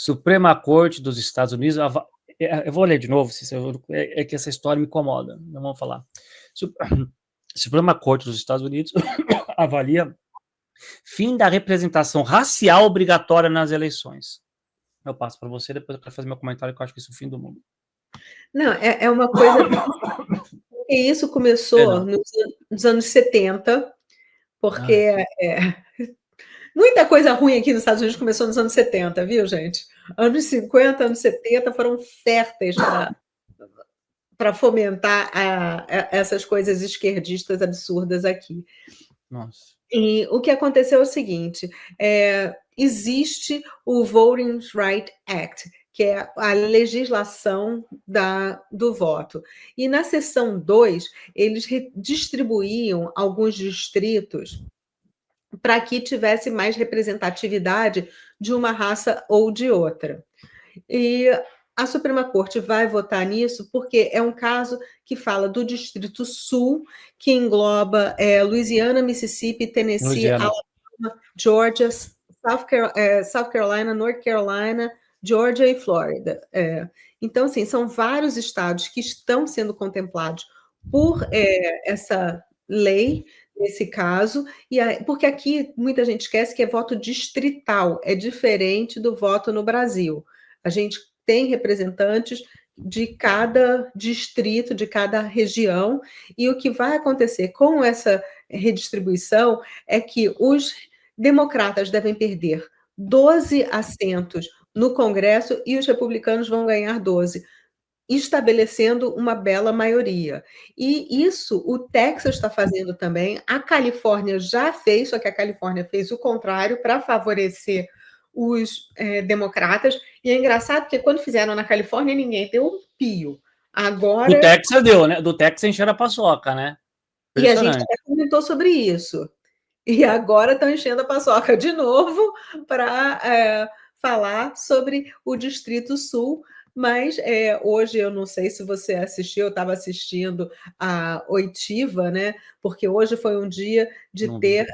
Suprema Corte dos Estados Unidos, eu vou ler de novo, é que essa história me incomoda, não vamos falar. Suprema Corte dos Estados Unidos avalia fim da representação racial obrigatória nas eleições. Eu passo para você, depois eu quero fazer meu comentário, que eu acho que isso é o fim do mundo. Não, é uma coisa... E isso começou nos anos 70, porque muita coisa ruim aqui nos Estados Unidos começou nos anos 70, viu, gente? Anos 50, anos 70 foram férteis para fomentar essas coisas esquerdistas absurdas aqui. Nossa. E o que aconteceu é o seguinte, existe o Voting Rights Act, que é a legislação do voto. E na seção 2, eles distribuíam alguns distritos para que tivesse mais representatividade de uma raça ou de outra. E a Suprema Corte vai votar nisso porque é um caso que fala do Distrito Sul, que engloba Louisiana, Mississippi, Tennessee, Alabama, Georgia, South Carolina, North Carolina, Georgia e Flórida. Então, assim, são vários estados que estão sendo contemplados por essa lei, nesse caso, porque aqui muita gente esquece que é voto distrital, é diferente do voto no Brasil. A gente tem representantes de cada distrito, de cada região, e o que vai acontecer com essa redistribuição é que os democratas devem perder 12 assentos no Congresso e os republicanos vão ganhar 12, estabelecendo uma bela maioria. E isso o Texas está fazendo também, a Califórnia já fez, só que a Califórnia fez o contrário para favorecer os democratas, e é engraçado porque quando fizeram na Califórnia ninguém deu um pio. Agora... Do Texas deu, né? Do Texas encheram a paçoca, né? E a gente até comentou sobre isso. E agora estão enchendo a paçoca de novo para falar sobre o Distrito Sul, mas hoje eu não sei se você assistiu, eu estava assistindo a oitiva, né? Porque hoje foi um dia de ter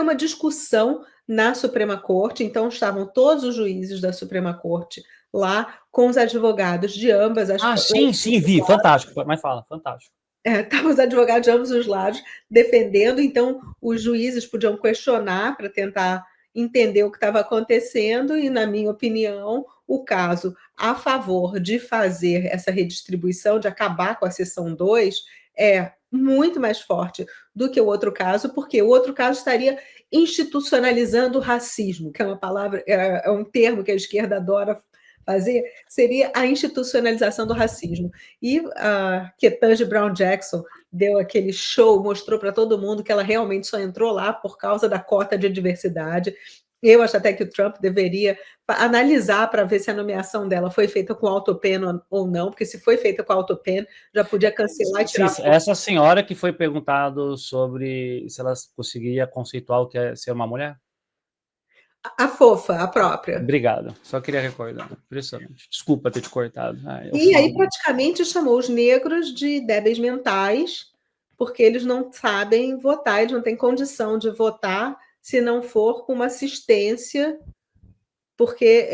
uma discussão na Suprema Corte, então estavam todos os juízes da Suprema Corte lá com os advogados de ambas as... sim, vi, fantástico, mas fala, fantástico. Estavam os advogados de ambos os lados defendendo, então os juízes podiam questionar para tentar entender o que estava acontecendo, e, na minha opinião, o caso a favor de fazer essa redistribuição, de acabar com a seção 2, é muito mais forte do que o outro caso, porque o outro caso estaria institucionalizando o racismo, que é uma palavra, é um termo que a esquerda adora fazer, seria a institucionalização do racismo. E a Ketanji Brown Jackson deu aquele show, mostrou para todo mundo que ela realmente só entrou lá por causa da cota de diversidade. Eu acho até que o Trump deveria analisar para ver se a nomeação dela foi feita com autopena ou não, porque se foi feita com autopena, já podia cancelar e tirar... Essa senhora que foi perguntado sobre se ela conseguiria conceituar o que é ser uma mulher? A fofa, a própria. Obrigado, só queria recordar. Impressionante. Desculpa ter te cortado. E aí praticamente chamou os negros de débeis mentais, porque eles não sabem votar, eles não têm condição de votar se não for com uma assistência, porque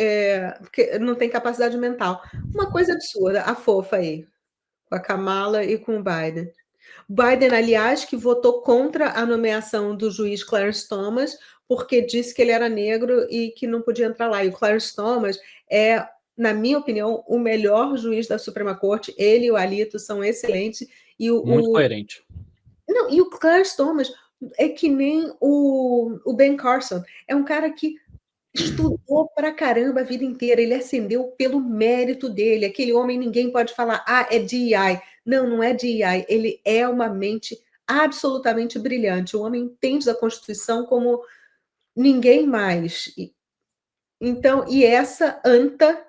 não tem capacidade mental. Uma coisa absurda, a fofa aí, com a Kamala e com o Biden. Biden, aliás, que votou contra a nomeação do juiz Clarence Thomas, porque disse que ele era negro e que não podia entrar lá. E o Clarence Thomas é, na minha opinião, o melhor juiz da Suprema Corte. Ele e o Alito são excelentes. Muito coerente. Não, e o Clarence Thomas é que nem o Ben Carson. É um cara que estudou pra caramba a vida inteira. Ele ascendeu pelo mérito dele. Aquele homem, ninguém pode falar, é DEI. Não é DEI. Ele é uma mente absolutamente brilhante. O homem entende da Constituição como ninguém mais. Então, e essa anta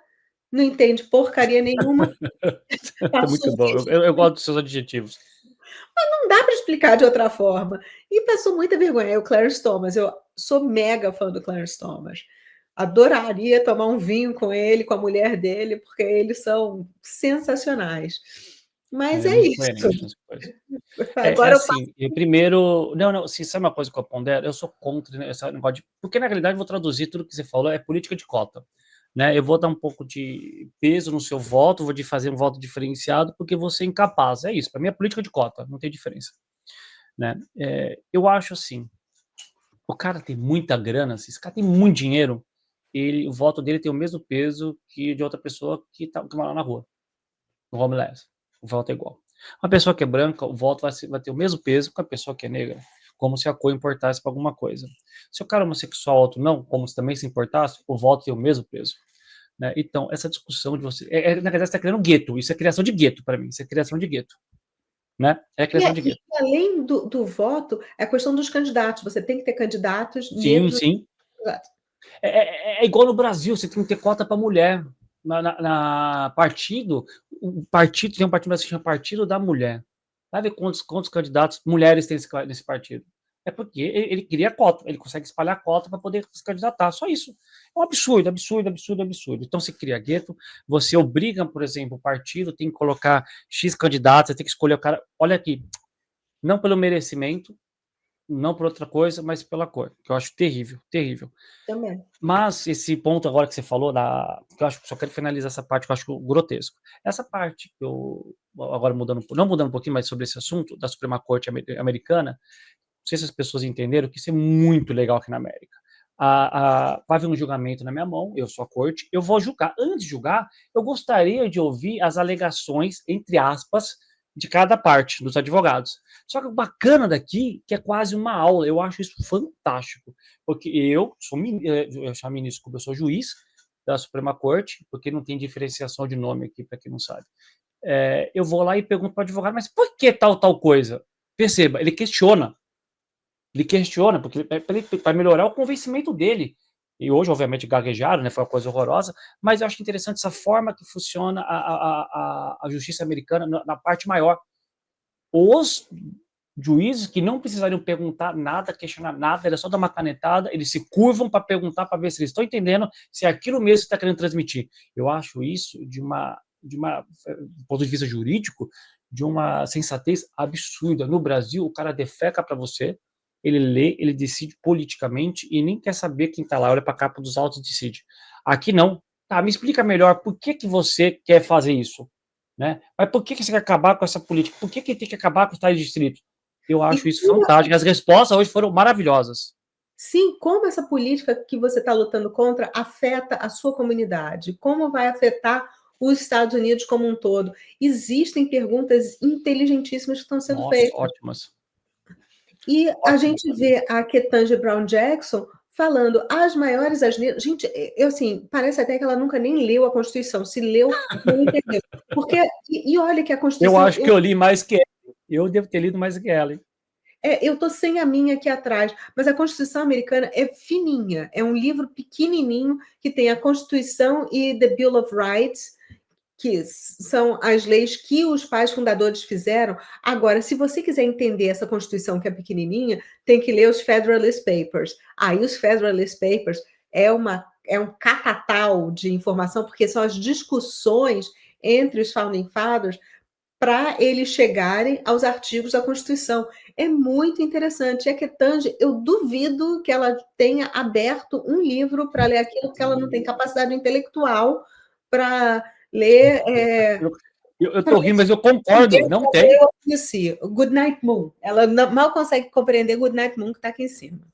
não entende porcaria nenhuma. Tá muito bom. Eu gosto dos seus adjetivos. Mas não dá para explicar de outra forma. E passou muita vergonha. O Clarence Thomas, eu sou mega fã do Clarence Thomas. Adoraria tomar um vinho com ele, com a mulher dele, porque eles são sensacionais. Mas Ele é é muito isso. coerente nessa coisa. Agora eu passo. Assim, primeiro, não, se isso é uma coisa que eu pondero, eu sou contra, né, esse negócio de, porque na realidade eu vou traduzir tudo que você falou, é política de cota, né? Eu vou dar um pouco de peso no seu voto, vou de fazer um voto diferenciado, porque você é incapaz, é isso. Para mim é política de cota, não tem diferença, né? Eu acho assim, o cara tem muita grana, se esse cara tem muito dinheiro, o voto dele tem o mesmo peso que de outra pessoa que mora na rua, no homeless. O voto é igual. Uma pessoa que é branca, o voto vai ter o mesmo peso que a pessoa que é negra, como se a cor importasse para alguma coisa. Se o cara é homossexual, outro não, como se também se importasse, o voto tem o mesmo peso. Né? Então, essa discussão de você. Na verdade, você está criando gueto. Isso é criação de gueto para mim. Isso é criação de gueto. Né? É criação de E gueto. além do voto, é a questão dos candidatos. Você tem que ter candidatos Sim, negros. sim. É igual no Brasil, você tem que ter cota para mulher. Na partido, o partido tem um partido que se chama Partido da Mulher. Vai ver quantos candidatos mulheres tem nesse partido. É porque ele cria cota, ele consegue espalhar cota para poder se candidatar. Só isso. É um absurdo, absurdo, absurdo, absurdo. Então você cria gueto, você obriga, por exemplo, o partido tem que colocar X candidatos, você tem que escolher o cara. Olha aqui, não pelo merecimento, não por outra coisa, mas pela cor, que eu acho terrível, terrível. Também. Mas esse ponto agora que você falou, que eu acho que só quero finalizar essa parte que eu acho grotesco. Essa parte que eu, agora não mudando um pouquinho mais sobre esse assunto, da Suprema Corte Americana, não sei se as pessoas entenderam que isso é muito legal aqui na América. Vai haver um julgamento na minha mão, eu sou a corte, eu vou julgar. Antes de julgar, eu gostaria de ouvir as alegações, entre aspas, de cada parte, dos advogados. Só que o bacana daqui, que é quase uma aula, eu acho isso fantástico, porque eu sou ministro, como eu sou juiz da Suprema Corte, porque não tem diferenciação de nome aqui, para quem não sabe. Eu vou lá e pergunto para o advogado, mas por que tal coisa? Perceba, ele questiona, porque para melhorar o convencimento dele. E hoje, obviamente, gaguejaram, né? Foi uma coisa horrorosa, mas eu acho interessante essa forma que funciona a justiça americana na parte maior. Os juízes que não precisariam perguntar nada, questionar nada, era só dar uma canetada, eles se curvam para perguntar, para ver se eles estão entendendo, se é aquilo mesmo que está querendo transmitir. Eu acho isso do ponto de vista jurídico, de uma sensatez absurda. No Brasil, o cara defeca para você, ele lê, ele decide politicamente e nem quer saber quem está lá, olha para a capa dos autos e decide. Aqui não. Tá, me explica melhor por que você quer fazer isso, né? Mas por que você quer acabar com essa política? Por que tem que acabar com os tais distritos? Eu acho E isso fantástico. As respostas hoje foram maravilhosas. sim, como essa política que você está lutando contra afeta a sua comunidade? Como vai afetar os Estados Unidos como um todo? Existem perguntas inteligentíssimas que estão sendo Nossa, feitas. ótimas. E a Ótimas. gente vê a Ketanji Brown Jackson falando as maiores asneiras. Gente, assim, parece até que ela nunca nem leu a Constituição. Se leu, não entendeu. Porque, e olha que a Eu Constituição. acho que eu li mais que ela. Eu devo ter lido mais que ela, hein? Eu estou sem a minha aqui atrás, mas a Constituição americana é fininha, é um livro pequenininho que tem a Constituição e The Bill of Rights, que são as leis que os pais fundadores fizeram. Agora, se você quiser entender essa Constituição que é pequenininha, tem que ler os Federalist Papers. Aí os Federalist Papers é um catatal de informação, porque são as discussões entre os Founding Fathers para eles chegarem aos artigos da Constituição. É muito interessante. E a Ketanji, eu duvido que ela tenha aberto um livro para ler aquilo, porque ela não tem capacidade intelectual para ler. Eu tô rindo, mas eu concordo, não tem. Good Night Moon. Ela mal consegue compreender Good Night Moon que está aqui em cima.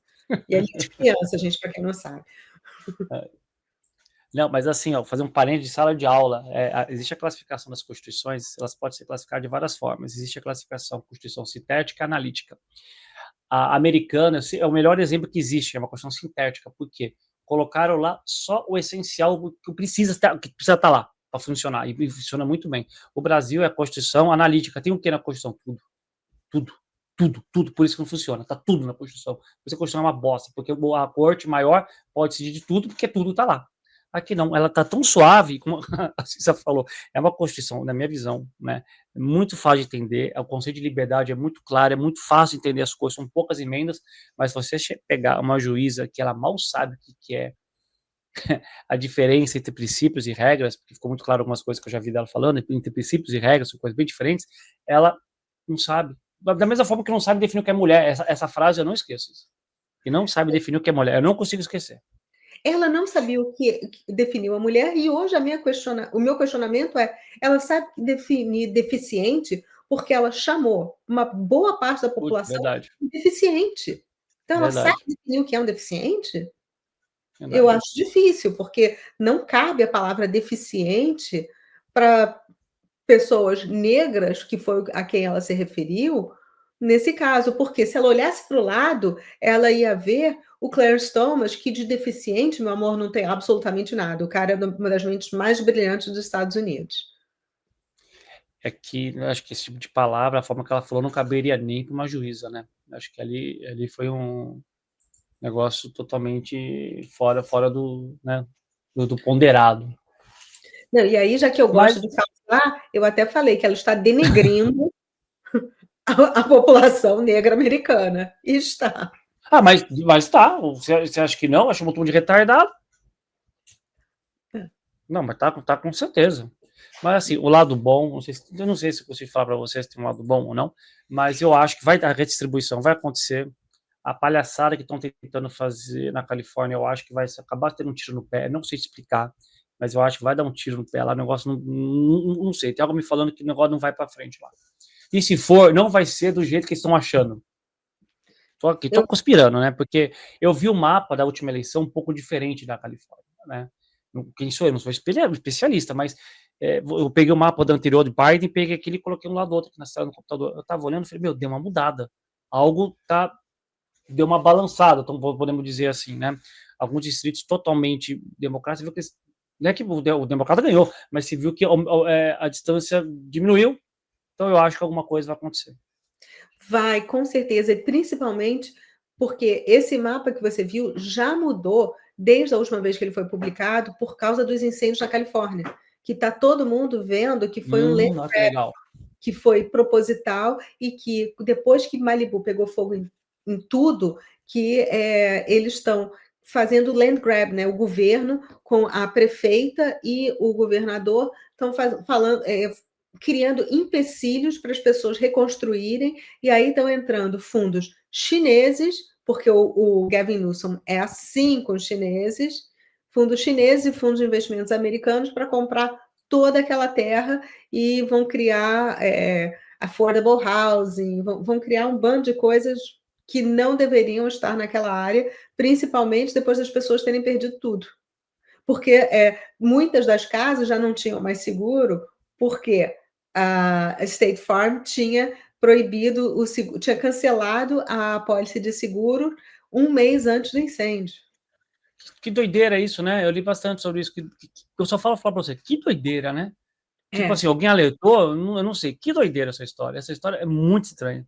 E é de criança, gente, para quem não sabe. Não, mas assim, ó, fazer um parênteses de sala de aula. Existe a classificação das constituições, elas podem ser classificadas de várias formas. Existe a classificação Constituição sintética e analítica. A americana é o melhor exemplo que existe, é uma Constituição sintética, porque colocaram lá só o essencial que precisa estar lá para funcionar, e funciona muito bem. O Brasil é a Constituição analítica. Tem o que na Constituição? Tudo. Tudo, por isso que não funciona, tá tudo na Constituição. Por isso a Constituição é uma bosta, porque a corte maior pode decidir de tudo, porque tudo tá lá. Aqui não, ela tá tão suave, como a Cissa falou, é uma Constituição, na minha visão, né, é muito fácil de entender, o conceito de liberdade é muito claro, é muito fácil de entender as coisas, são poucas emendas, mas se você pegar uma juíza que ela mal sabe o que é a diferença entre princípios e regras, porque ficou muito claro algumas coisas que eu já vi dela falando, entre princípios e regras, são coisas bem diferentes, ela não sabe. Da mesma forma que não sabe definir o que é mulher. Essa frase eu não esqueço. Isso. Que não sabe definir o que é mulher. Eu não consigo esquecer. Ela não sabia o que definiu a mulher, e hoje o meu questionamento é: ela sabe definir deficiente porque ela chamou uma boa parte da Putz, população verdade. de deficiente. Então, ela sabe Verdade. definir o que é um deficiente? Eu Verdade. acho difícil, porque não cabe a palavra deficiente para pessoas negras, que foi a quem ela se referiu, nesse caso, porque se ela olhasse para o lado, ela ia ver o Clarence Thomas, que de deficiente, meu amor, não tem absolutamente nada. O cara é uma das mentes mais brilhantes dos Estados Unidos. É que eu acho que esse tipo de palavra, a forma que ela falou, não caberia nem para uma juíza, né? Acho que ali foi um negócio totalmente fora do, né, do ponderado. Não, e aí, já que eu Mas, gosto de causar, eu até falei que ela está denegrindo a população negra americana. E está. mas tá. Você acha que não? Acha um montão de retardado? Não, mas tá com certeza. Mas assim, o lado bom, eu não sei se consigo falar para vocês se tem um lado bom ou não, mas eu acho que vai a redistribuição vai acontecer. A palhaçada que estão tentando fazer na Califórnia, eu acho que vai acabar tendo um tiro no pé. Não sei explicar, mas eu acho que vai dar um tiro no pé lá. O negócio não sei. Tem algo me falando que o negócio não vai para frente lá. E se for, não vai ser do jeito que eles estão achando. Tô conspirando, né? Porque eu vi o mapa da última eleição um pouco diferente da Califórnia, né? Quem sou eu? Não sou especialista, mas eu peguei o mapa do anterior de Biden, peguei aquele e coloquei um lado do outro aqui na sala do computador. Eu tava olhando e falei, meu, deu uma mudada. Algo deu uma balançada, então podemos dizer assim, né? Alguns distritos totalmente democráticos, viu que não é que o democrata ganhou, mas se viu que a distância diminuiu, então eu acho que alguma coisa vai acontecer. Vai, com certeza, e principalmente porque esse mapa que você viu já mudou desde a última vez que ele foi publicado por causa dos incêndios na Califórnia, que está todo mundo vendo que foi um land Olha que legal. que foi proposital e que depois que Malibu pegou fogo em tudo, que eles estão fazendo land grab, né? O governo com a prefeita e o governador estão falando, criando empecilhos para as pessoas reconstruírem, e aí estão entrando fundos chineses, porque o Gavin Newsom é assim com os chineses, fundos chineses e fundos de investimentos americanos para comprar toda aquela terra e vão criar affordable housing, vão criar um bando de coisas que não deveriam estar naquela área, principalmente depois das pessoas terem perdido tudo. Porque muitas das casas já não tinham mais seguro, porque a State Farm tinha proibido o seguro, tinha cancelado a pólice de seguro um mês antes do incêndio. Que doideira isso, né? Eu li bastante sobre isso. Eu só falo para você, que doideira, né? Tipo assim, alguém alertou, eu não sei. Que doideira essa história. Essa história é muito estranha.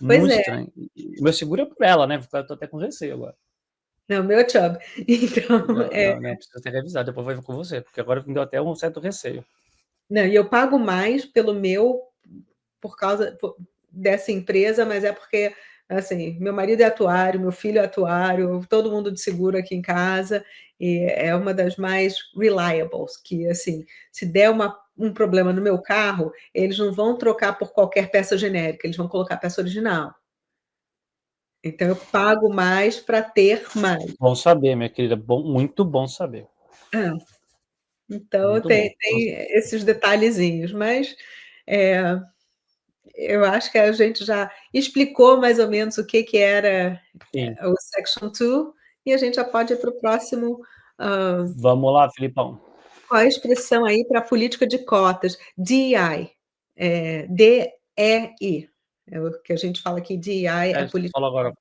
Pois Muito é. estranha. O meu seguro é por ela, né? Eu tô até com receio agora. Não, meu é Chubb. Então, Não, precisa ter revisado. Depois eu vou ver com você, porque agora me deu até um certo receio. não, e eu pago mais pelo meu por causa dessa empresa, mas é porque, assim, meu marido é atuário, meu filho é atuário, todo mundo de seguro aqui em casa, e é uma das mais reliables, que, assim, se der um problema no meu carro, eles não vão trocar por qualquer peça genérica, eles vão colocar a peça original. Então eu pago mais para ter mais. Bom saber, minha querida. Muito bom saber. É. Então Muito tem bom. esses detalhezinhos, mas, eu acho que a gente já explicou mais ou menos o que era Sim. o Section 2, e a gente já pode ir para o próximo. Vamos lá, Filipão. Qual a expressão aí para a política de cotas? DEI. DEI. É o que a gente fala aqui, DEI é Você política. falou agora,